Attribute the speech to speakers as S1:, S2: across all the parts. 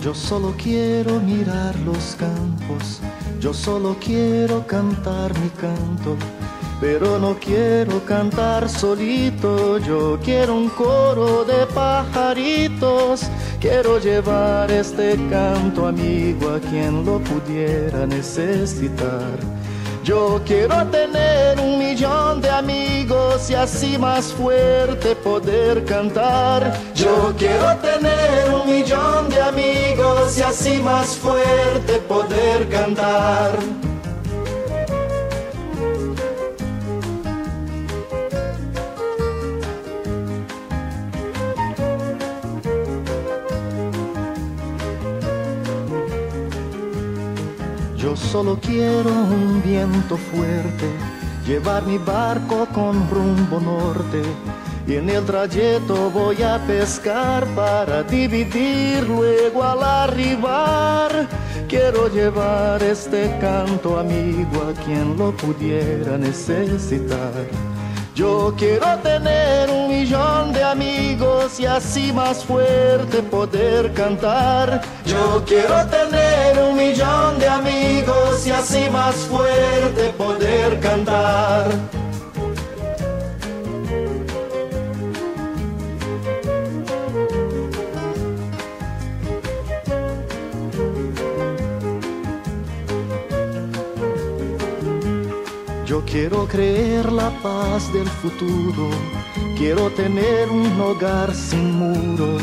S1: Yo solo quiero mirar los campos, yo solo quiero cantar mi canto, pero no quiero cantar solito, yo quiero un coro de pajaritos. Quiero llevar este canto amigo a quien lo pudiera necesitar. Yo quiero tener 1.000.000 de amigos y así más fuerte poder cantar. Yo quiero tener 1.000.000 de amigos y así más fuerte poder cantar. Yo solo quiero un viento fuerte, llevar mi barco con rumbo norte, y en el trayecto voy a pescar para dividir luego al arribar. Quiero llevar este canto amigo a quien lo pudiera necesitar. Yo quiero tener 1.000.000 de amigos y así más fuerte poder cantar. Yo quiero tener 1.000.000 de amigos y así más fuerte poder cantar. Yo quiero creer la paz del futuro, quiero tener un hogar sin muro.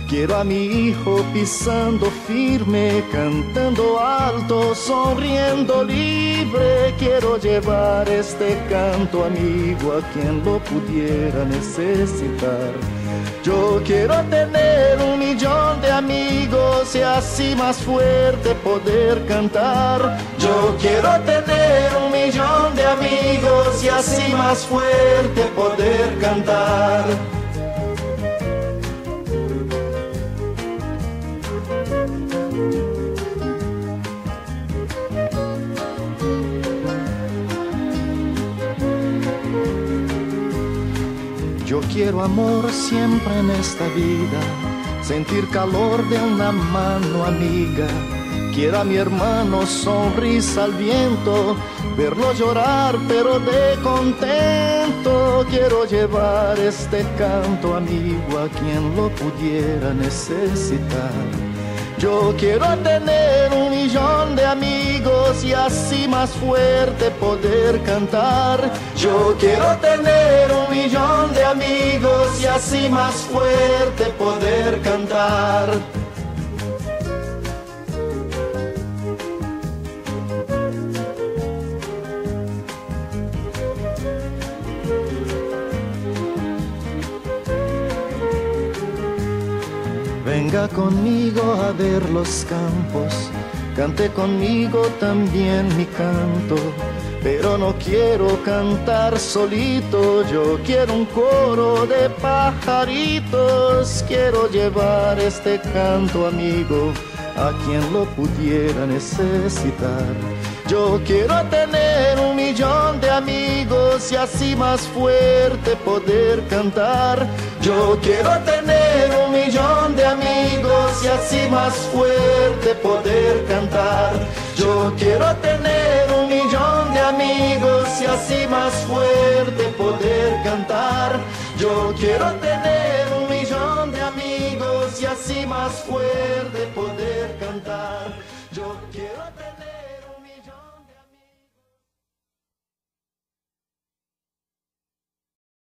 S1: Quiero a mi hijo pisando firme, cantando alto, sonriendo libre. Quiero llevar este canto amigo a quien lo pudiera necesitar. Yo quiero tener 1.000.000 de amigos y así más fuerte poder cantar. Yo quiero tener 1.000.000 de amigos y así más fuerte poder cantar. Yo quiero amor siempre en esta vida, sentir calor de una mano amiga. Quiero a mi hermano sonrisa al viento, verlo llorar pero de contento. Quiero llevar este canto amigo a quien lo pudiera necesitar. Yo quiero tener 1.000.000 de amigos y así más fuerte poder cantar. Yo quiero tener 1.000.000 de amigos y así más fuerte poder cantar. Venga conmigo a ver los campos, cante conmigo también mi canto, pero no quiero cantar solito, yo quiero un coro de pajaritos. Quiero llevar este canto amigo a quien lo pudiera necesitar. Yo quiero tener 1.000.000 de amigos y así más fuerte poder cantar. Yo quiero tener 1.000.000 de amigos y así más fuerte poder cantar. Yo quiero tener 1.000.000 de amigos y así más fuerte poder cantar. Yo quiero tener 1.000.000 de amigos y así más fuerte poder cantar. Yo quiero tener